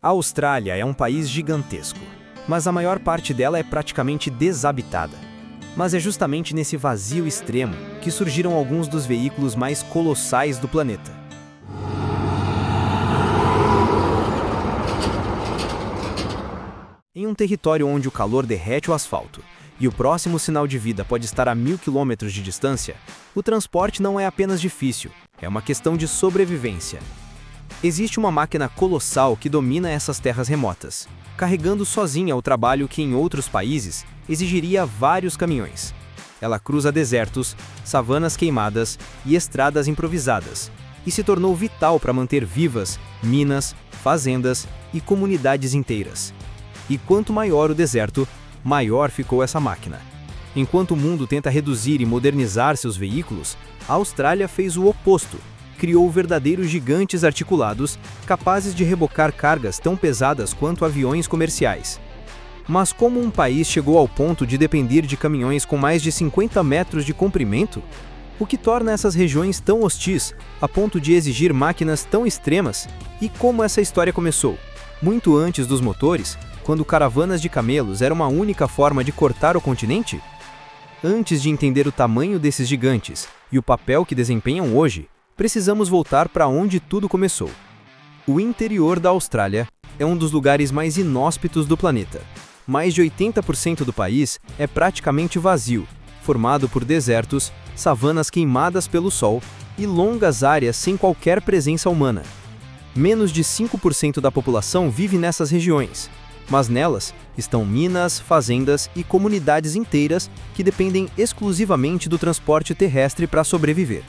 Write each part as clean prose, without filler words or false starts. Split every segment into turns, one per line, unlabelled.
A Austrália é um país gigantesco, mas a maior parte dela é praticamente desabitada. Mas é justamente nesse vazio extremo que surgiram alguns dos veículos mais colossais do planeta. Em um território onde o calor derrete o asfalto e o próximo sinal de vida pode estar a 1000 quilômetros de distância, o transporte não é apenas difícil, é uma questão de sobrevivência. Existe uma máquina colossal que domina essas terras remotas, carregando sozinha o trabalho que em outros países exigiria vários caminhões. Ela cruza desertos, savanas queimadas e estradas improvisadas, e se tornou vital para manter vivas minas, fazendas e comunidades inteiras. E quanto maior o deserto, maior ficou essa máquina. Enquanto o mundo tenta reduzir e modernizar seus veículos, a Austrália fez o oposto. Criou verdadeiros gigantes articulados, capazes de rebocar cargas tão pesadas quanto aviões comerciais. Mas como um país chegou ao ponto de depender de caminhões com mais de 50 metros de comprimento? O que torna essas regiões tão hostis, a ponto de exigir máquinas tão extremas? E como essa história começou? Muito antes dos motores, quando caravanas de camelos eram uma única forma de cortar o continente? Antes de entender o tamanho desses gigantes e o papel que desempenham hoje, precisamos voltar para onde tudo começou. O interior da Austrália é um dos lugares mais inóspitos do planeta. Mais de 80% do país é praticamente vazio, formado por desertos, savanas queimadas pelo sol e longas áreas sem qualquer presença humana. Menos de 5% da população vive nessas regiões, mas nelas estão minas, fazendas e comunidades inteiras que dependem exclusivamente do transporte terrestre para sobreviver.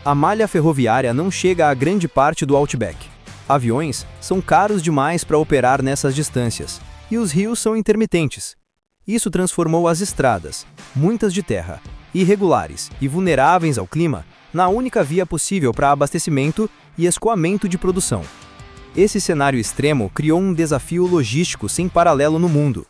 A malha ferroviária não chega a grande parte do Outback. Aviões são caros demais para operar nessas distâncias, e os rios são intermitentes. Isso transformou as estradas, muitas de terra, irregulares e vulneráveis ao clima, na única via possível para abastecimento e escoamento de produção. Esse cenário extremo criou um desafio logístico sem paralelo no mundo.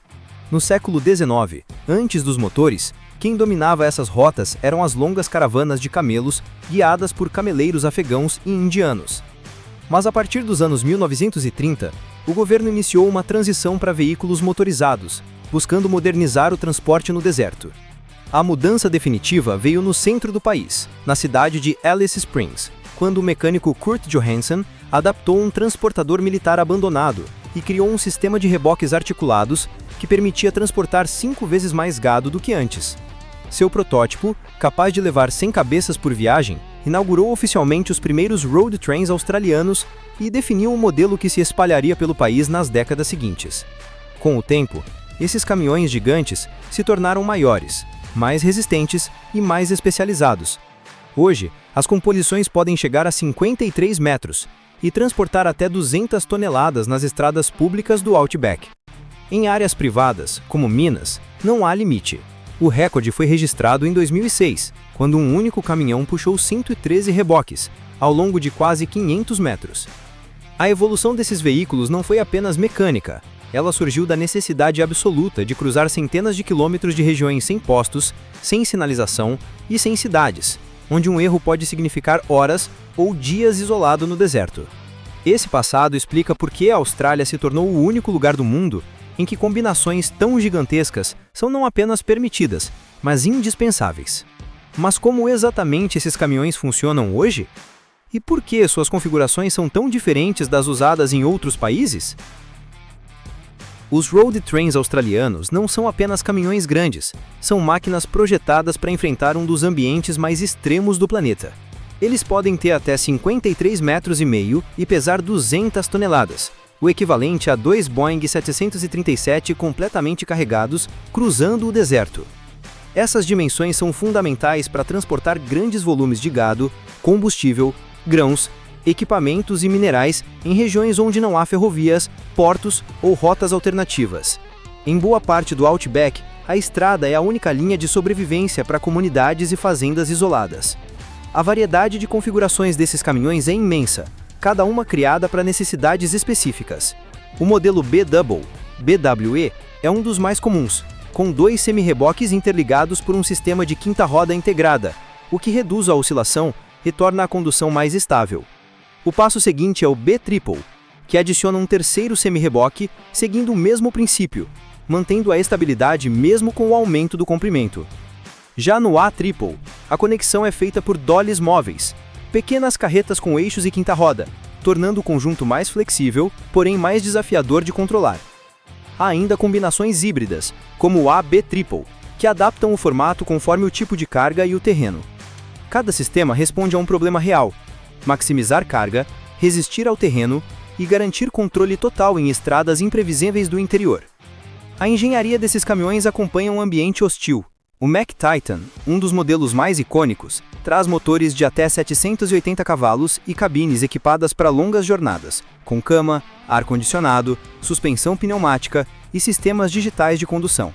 No século XIX, antes dos motores, quem dominava essas rotas eram as longas caravanas de camelos guiadas por cameleiros afegãos e indianos. Mas a partir dos anos 1930, o governo iniciou uma transição para veículos motorizados, buscando modernizar o transporte no deserto. A mudança definitiva veio no centro do país, na cidade de Alice Springs, quando o mecânico Kurt Johansen adaptou um transportador militar abandonado e criou um sistema de reboques articulados que permitia transportar 5 vezes mais gado do que antes. Seu protótipo, capaz de levar 100 cabeças por viagem, inaugurou oficialmente os primeiros road trains australianos e definiu um modelo que se espalharia pelo país nas décadas seguintes. Com o tempo, esses caminhões gigantes se tornaram maiores, mais resistentes e mais especializados. Hoje, as composições podem chegar a 53 metros e transportar até 200 toneladas nas estradas públicas do Outback. Em áreas privadas, como minas, não há limite. O recorde foi registrado em 2006, quando um único caminhão puxou 113 reboques, ao longo de quase 500 metros. A evolução desses veículos não foi apenas mecânica, ela surgiu da necessidade absoluta de cruzar centenas de quilômetros de regiões sem postos, sem sinalização e sem cidades, onde um erro pode significar horas ou dias isolado no deserto. Esse passado explica por que a Austrália se tornou o único lugar do mundo em que combinações tão gigantescas são não apenas permitidas, mas indispensáveis. Mas como exatamente esses caminhões funcionam hoje? E por que suas configurações são tão diferentes das usadas em outros países? Os road trains australianos não são apenas caminhões grandes, são máquinas projetadas para enfrentar um dos ambientes mais extremos do planeta. Eles podem ter até 53,5 metros e pesar 200 toneladas, o equivalente a 2 Boeing 737 completamente carregados, cruzando o deserto. Essas dimensões são fundamentais para transportar grandes volumes de gado, combustível, grãos, equipamentos e minerais em regiões onde não há ferrovias, portos ou rotas alternativas. Em boa parte do Outback, a estrada é a única linha de sobrevivência para comunidades e fazendas isoladas. A variedade de configurações desses caminhões é imensa, cada uma criada para necessidades específicas. O modelo B-Double, BWE, é um dos mais comuns, com 2 semi-reboques interligados por um sistema de quinta roda integrada, o que reduz a oscilação e torna a condução mais estável. O passo seguinte é o B-Triple, que adiciona um terceiro semi-reboque, seguindo o mesmo princípio, mantendo a estabilidade mesmo com o aumento do comprimento. Já no A-Triple, a conexão é feita por dollies móveis, pequenas carretas com eixos e quinta roda, tornando o conjunto mais flexível, porém mais desafiador de controlar. Há ainda combinações híbridas, como o A-B-Triple, que adaptam o formato conforme o tipo de carga e o terreno. Cada sistema responde a um problema real: maximizar carga, resistir ao terreno e garantir controle total em estradas imprevisíveis do interior. A engenharia desses caminhões acompanha um ambiente hostil. O Mack Titan, um dos modelos mais icônicos, traz motores de até 780 cavalos e cabines equipadas para longas jornadas, com cama, ar-condicionado, suspensão pneumática e sistemas digitais de condução.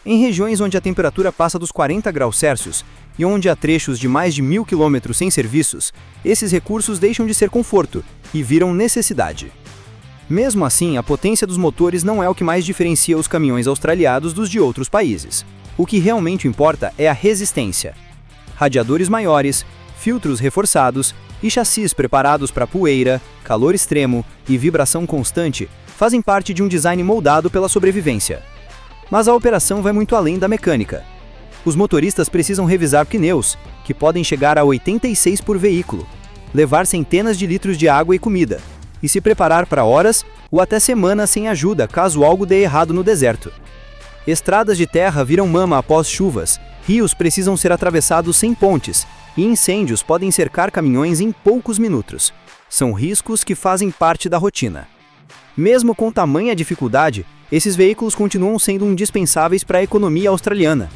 Em regiões onde a temperatura passa dos 40 graus Celsius e onde há trechos de mais de 1.000 km sem serviços, esses recursos deixam de ser conforto e viram necessidade. Mesmo assim, a potência dos motores não é o que mais diferencia os caminhões australianos dos de outros países. O que realmente importa é a resistência. Radiadores maiores, filtros reforçados e chassis preparados para poeira, calor extremo e vibração constante fazem parte de um design moldado pela sobrevivência. Mas a operação vai muito além da mecânica. Os motoristas precisam revisar pneus, que podem chegar a 86 por veículo, levar centenas de litros de água e comida, e se preparar para horas ou até semanas sem ajuda caso algo dê errado no deserto. Estradas de terra viram mama após chuvas, rios precisam ser atravessados sem pontes, e incêndios podem cercar caminhões em poucos minutos. São riscos que fazem parte da rotina. Mesmo com tamanha dificuldade, esses veículos continuam sendo indispensáveis para a economia australiana.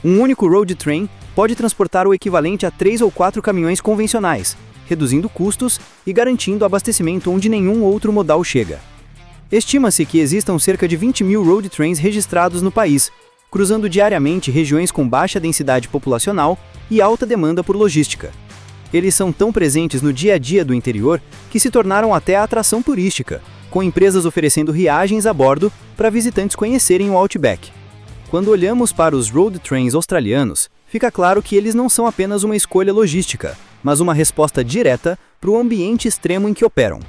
Um único road train pode transportar o equivalente a 3 ou 4 caminhões convencionais, reduzindo custos e garantindo abastecimento onde nenhum outro modal chega. Estima-se que existam cerca de 20.000 road trains registrados no país, cruzando diariamente regiões com baixa densidade populacional e alta demanda por logística. Eles são tão presentes no dia a dia do interior que se tornaram até a atração turística, com empresas oferecendo viagens a bordo para visitantes conhecerem o Outback. Quando olhamos para os road trains australianos, fica claro que eles não são apenas uma escolha logística, mas uma resposta direta para o ambiente extremo em que operam.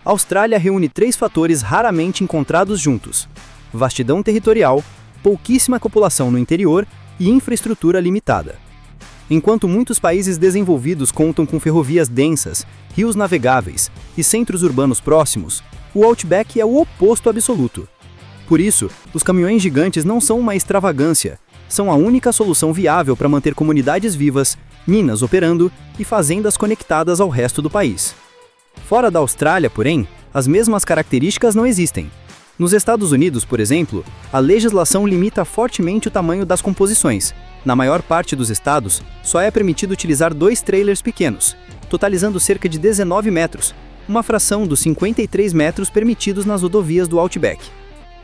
A Austrália reúne 3 fatores raramente encontrados juntos: vastidão territorial, pouquíssima população no interior e infraestrutura limitada. Enquanto muitos países desenvolvidos contam com ferrovias densas, rios navegáveis e centros urbanos próximos, o Outback é o oposto absoluto. Por isso, os caminhões gigantes não são uma extravagância, são a única solução viável para manter comunidades vivas, minas operando e fazendas conectadas ao resto do país. Fora da Austrália, porém, as mesmas características não existem. Nos Estados Unidos, por exemplo, a legislação limita fortemente o tamanho das composições. Na maior parte dos estados, só é permitido utilizar 2 trailers pequenos, totalizando cerca de 19 metros, uma fração dos 53 metros permitidos nas rodovias do Outback.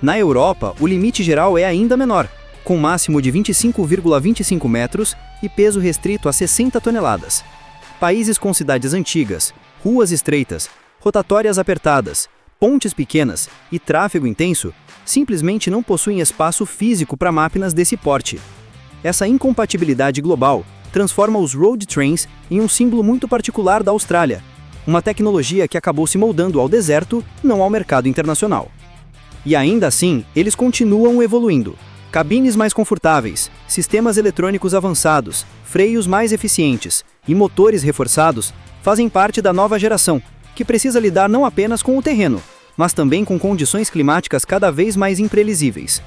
Na Europa, o limite geral é ainda menor, com máximo de 25,25 metros e peso restrito a 60 toneladas. Países com cidades antigas, ruas estreitas, rotatórias apertadas, pontes pequenas e tráfego intenso simplesmente não possuem espaço físico para máquinas desse porte. Essa incompatibilidade global transforma os road trains em um símbolo muito particular da Austrália, uma tecnologia que acabou se moldando ao deserto, não ao mercado internacional. E ainda assim, eles continuam evoluindo. Cabines mais confortáveis, sistemas eletrônicos avançados, freios mais eficientes e motores reforçados fazem parte da nova geração, que precisa lidar não apenas com o terreno, mas também com condições climáticas cada vez mais imprevisíveis.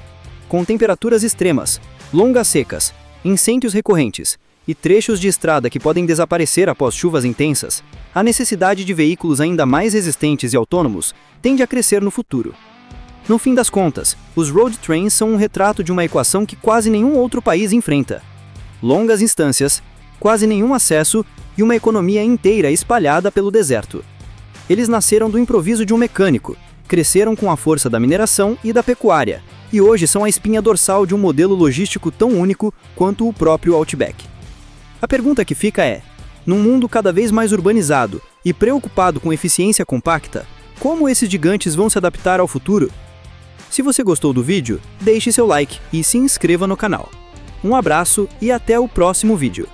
Com temperaturas extremas, longas secas, incêndios recorrentes e trechos de estrada que podem desaparecer após chuvas intensas, a necessidade de veículos ainda mais resistentes e autônomos tende a crescer no futuro. No fim das contas, os road trains são um retrato de uma equação que quase nenhum outro país enfrenta: longas distâncias, quase nenhum acesso e uma economia inteira espalhada pelo deserto. Eles nasceram do improviso de um mecânico, cresceram com a força da mineração e da pecuária, e hoje são a espinha dorsal de um modelo logístico tão único quanto o próprio Outback. A pergunta que fica é: num mundo cada vez mais urbanizado e preocupado com eficiência compacta, como esses gigantes vão se adaptar ao futuro? Se você gostou do vídeo, deixe seu like e se inscreva no canal. Um abraço e até o próximo vídeo.